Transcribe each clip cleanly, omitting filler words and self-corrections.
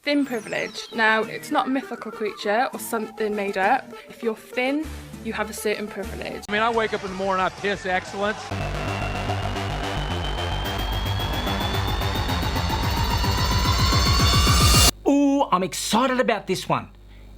Thin privilege. Now, it's not a mythical creature or something made up. If you're thin, you have a certain privilege. I mean, I wake up in the morning, I piss excellence. Ooh, I'm excited about this one.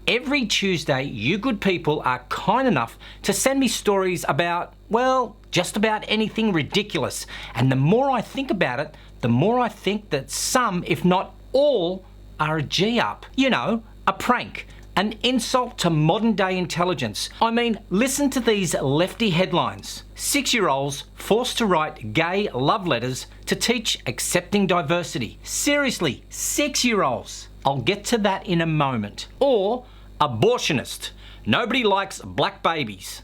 Every Tuesday, you good people are kind enough to send me stories about, well, just about anything ridiculous. And the more I think about it, the more I think that some, if not all, are a G-up. You know, a prank, an insult to modern day intelligence. I mean, listen to these lefty headlines. 6-year-olds forced to write gay love letters to teach accepting diversity. Seriously, 6-year-olds. I'll get to that in a moment. Or abortionist. Nobody likes black babies.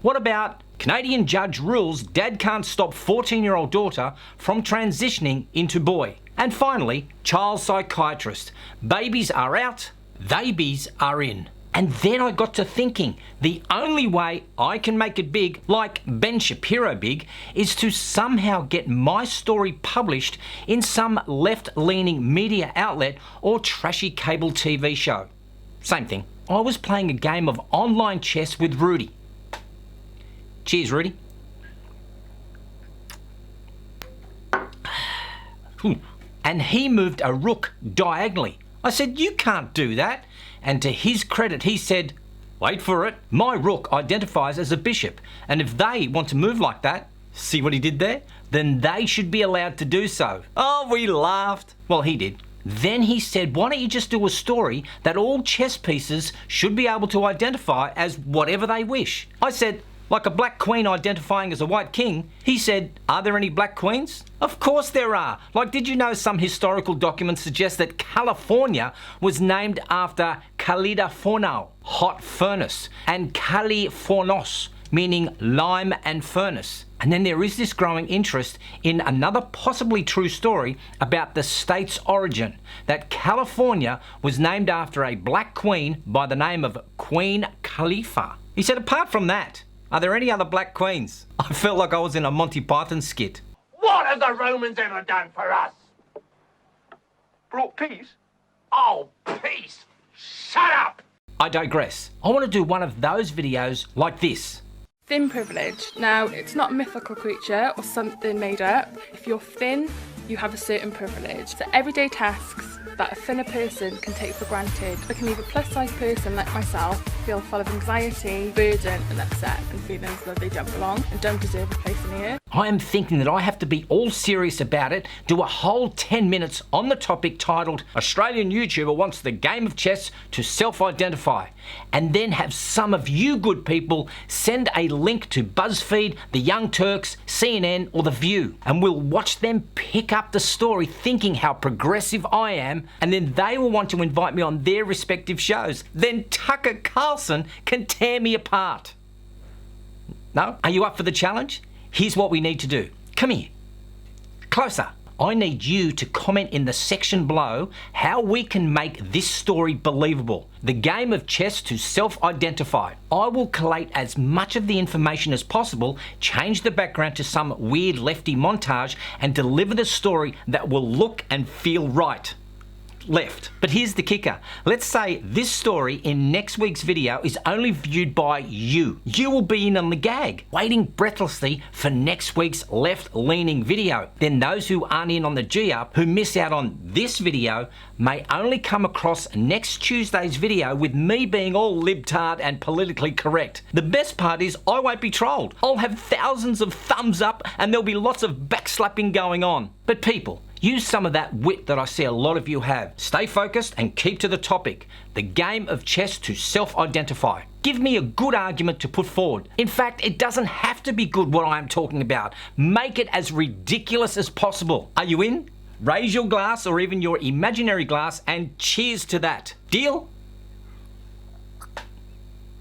What about Canadian judge rules dad can't stop 14-year-old daughter from transitioning into boy? And finally, child psychiatrist. Babies are out, theybies are in. And then I got to thinking, the only way I can make it big, like Ben Shapiro big, is to somehow get my story published in some left-leaning media outlet or trashy cable TV show. Same thing. I was playing a game of online chess with Rudy. Cheers, Rudy. And he moved a rook diagonally. I said, you can't do that. And to his credit, he said, wait for it, my rook identifies as a bishop. And if they want to move like that, see what he did there? Then they should be allowed to do so. Oh, we laughed. Well, he did. Then he said, why don't you just do a story that all chess pieces should be able to identify as whatever they wish? I said, like a black queen identifying as a white king. He said, are there any black queens? Of course there are. Like, did you know some historical documents suggest that California was named after Californo, hot furnace, and Californos, meaning lime and furnace. And then there is this growing interest in another possibly true story about the state's origin, that California was named after a black queen by the name of Queen Khalifa. He said, apart from that, are there any other black queens? I felt like I was in a Monty Python skit. What have the Romans ever done for us? Brought peace? Oh, peace! Shut up! I digress. I want to do one of those videos like this. Thin privilege. Now, it's not a mythical creature or something made up. If you're thin, you have a certain privilege. So everyday tasks that a thinner person can take for granted. They can leave a plus-size person like myself feel full of anxiety, burden and upset and feelings that they don't belong and don't deserve a place in the earth. I am thinking that I have to be all serious about it, do a whole 10 minutes on the topic titled Australian YouTuber wants the game of chess to self-identify, and then have some of you good people send a link to BuzzFeed, The Young Turks, CNN or The View, and we'll watch them pick up the story thinking how progressive I am, and then they will want to invite me on their respective shows. Then Tucker Carlson can tear me apart. No? Are you up for the challenge? Here's what we need to do. Come here. Closer. I need you to comment in the section below how we can make this story believable. The game of chess to self-identify. I will collate as much of the information as possible, change the background to some weird lefty montage, and deliver the story that will look and feel right. Left. But here's the kicker. Let's say this story in next week's video is only viewed by you. You will be in on the gag, waiting breathlessly for next week's left-leaning video. Then those who aren't in on the G-up, who miss out on this video, may only come across next Tuesday's video with me being all libtard and politically correct. The best part is I won't be trolled. I'll have thousands of thumbs up and there'll be lots of backslapping going on. But people, use some of that wit that I see a lot of you have. Stay focused and keep to the topic. The game of chess to self-identify. Give me a good argument to put forward. In fact, it doesn't have to be good what I'm talking about. Make it as ridiculous as possible. Are you in? Raise your glass or even your imaginary glass and cheers to that. Deal?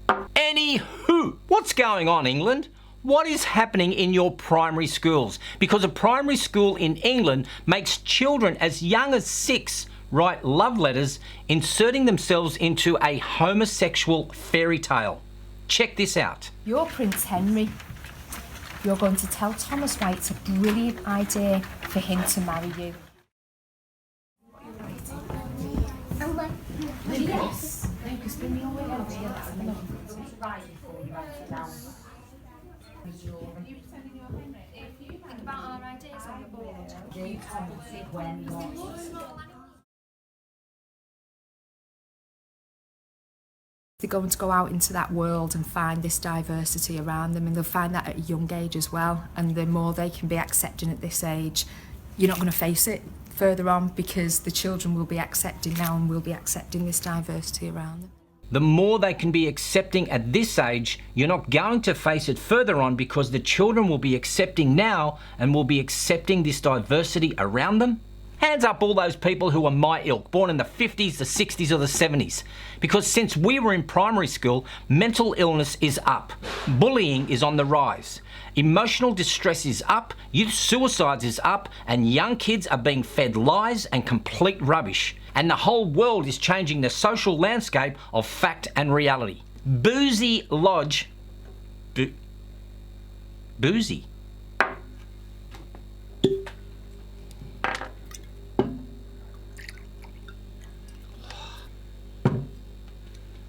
Anywho, what's going on, England? What is happening in your primary schools? Because a primary school in England makes children as young as 6 write love letters, inserting themselves into a homosexual fairy tale. Check this out. You're Prince Henry. You're going to tell Thomas White it's a brilliant idea for him to marry you. Lucas, bring your way over here. That's right before you write it down. Think about our ideas on the board. You can see when what. They're going to go out into that world and find this diversity around them, and they'll find that at a young age as well. And the more they can be accepting at this age, you're not going to face it further on, because the children will be accepting now and will be accepting this diversity around them. The more they can be accepting at this age, you're not going to face it further on, because the children will be accepting now and will be accepting this diversity around them. Hands up all those people who are my ilk, born in the 50s, the 60s or the 70s. Because since we were in primary school, mental illness is up. Bullying is on the rise. Emotional distress is up, youth suicides is up, and young kids are being fed lies and complete rubbish. And the whole world is changing the social landscape of fact and reality. Boozy Lodge... Boozy.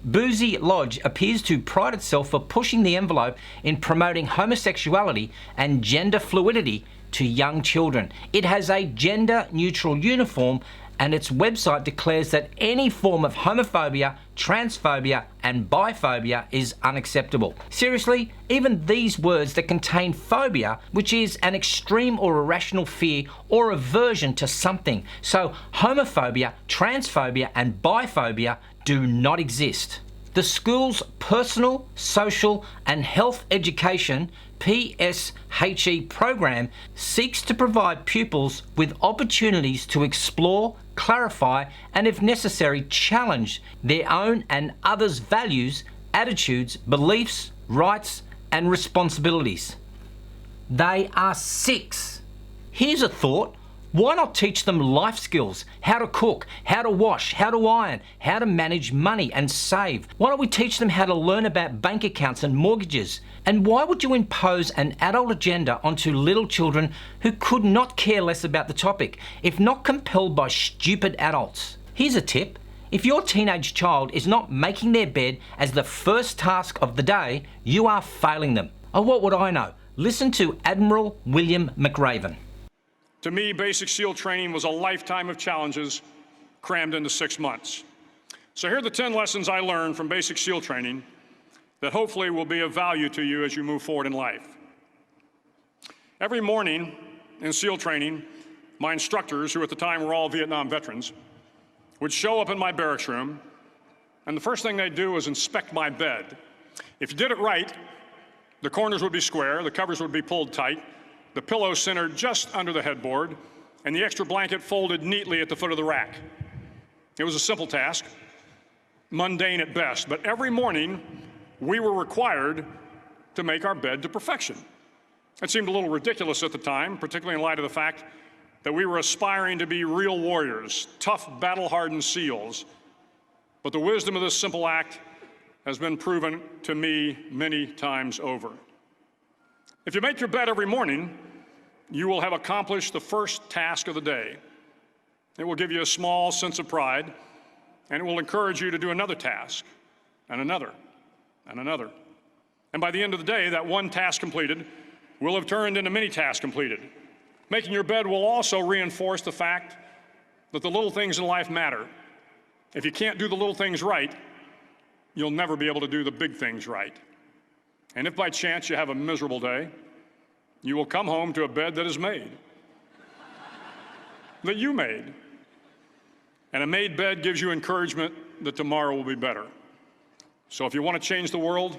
Boozy Lodge appears to pride itself for pushing the envelope in promoting homosexuality and gender fluidity to young children. It has a gender-neutral uniform, and its website declares that any form of homophobia, transphobia and biphobia is unacceptable. Seriously, even these words that contain phobia, which is an extreme or irrational fear or aversion to something. So homophobia, transphobia and biphobia do not exist. The school's personal, social and health education PSHE program seeks to provide pupils with opportunities to explore, clarify and if necessary challenge their own and others' values, attitudes, beliefs, rights and responsibilities. They are 6. Here's a thought. Why not teach them life skills? How to cook, how to wash, how to iron, how to manage money and save? Why don't we teach them how to learn about bank accounts and mortgages? And why would you impose an adult agenda onto little children who could not care less about the topic, if not compelled by stupid adults? Here's a tip. If your teenage child is not making their bed as the first task of the day, you are failing them. Oh, what would I know? Listen to Admiral William McRaven. To me, basic SEAL training was a lifetime of challenges crammed into 6 months. So here are the 10 lessons I learned from basic SEAL training that hopefully will be of value to you as you move forward in life. Every morning in SEAL training, my instructors, who at the time were all Vietnam veterans, would show up in my barracks room, and the first thing they'd do was inspect my bed. If you did it right, the corners would be square, the covers would be pulled tight, the pillow centered just under the headboard, and the extra blanket folded neatly at the foot of the rack. It was a simple task, mundane at best, but every morning we were required to make our bed to perfection. It seemed a little ridiculous at the time, particularly in light of the fact that we were aspiring to be real warriors, tough, battle-hardened SEALs. But the wisdom of this simple act has been proven to me many times over. If you make your bed every morning, you will have accomplished the first task of the day. It will give you a small sense of pride, and it will encourage you to do another task, and another, and another. And by the end of the day, that one task completed will have turned into many tasks completed. Making your bed will also reinforce the fact that the little things in life matter. If you can't do the little things right, you'll never be able to do the big things right. And if by chance you have a miserable day, you will come home to a bed that is made, that you made. And a made bed gives you encouragement that tomorrow will be better. So if you want to change the world,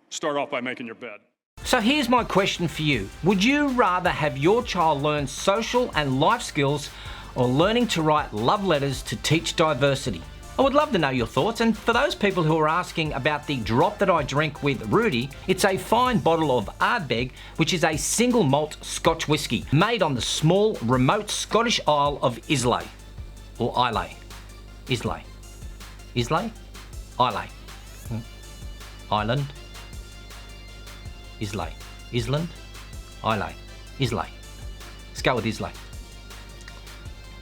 start off by making your bed. So here's my question for you. Would you rather have your child learn social and life skills or learning to write love letters to teach diversity? I would love to know your thoughts, and for those people who are asking about the drop that I drink with Rudy, it's a fine bottle of Ardbeg, which is a single malt Scotch whisky made on the small remote Scottish Isle of Islay, or Islay, Islay, Islay, Islay, Island, Islay, Island, Islay, Islay. Let's go with Islay.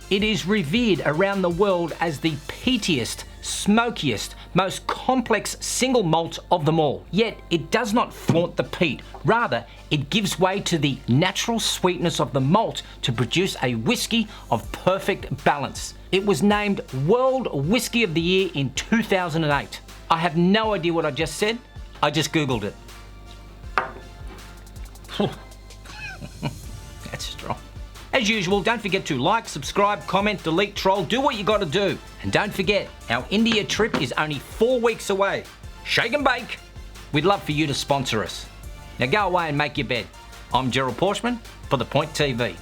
It is revered around the world as the peatiest, smokiest, most complex single malt of them all. Yet it does not flaunt the peat. Rather, it gives way to the natural sweetness of the malt to produce a whiskey of perfect balance. It was named World Whiskey of the Year in 2008. I have no idea what I just said. I just Googled it. That's strong. As usual, don't forget to like, subscribe, comment, delete, troll, do what you gotta do. And don't forget, our India trip is only 4 weeks away. Shake and bake. We'd love for you to sponsor us. Now go away and make your bed. I'm Gerald Pauschmann for The Point TV.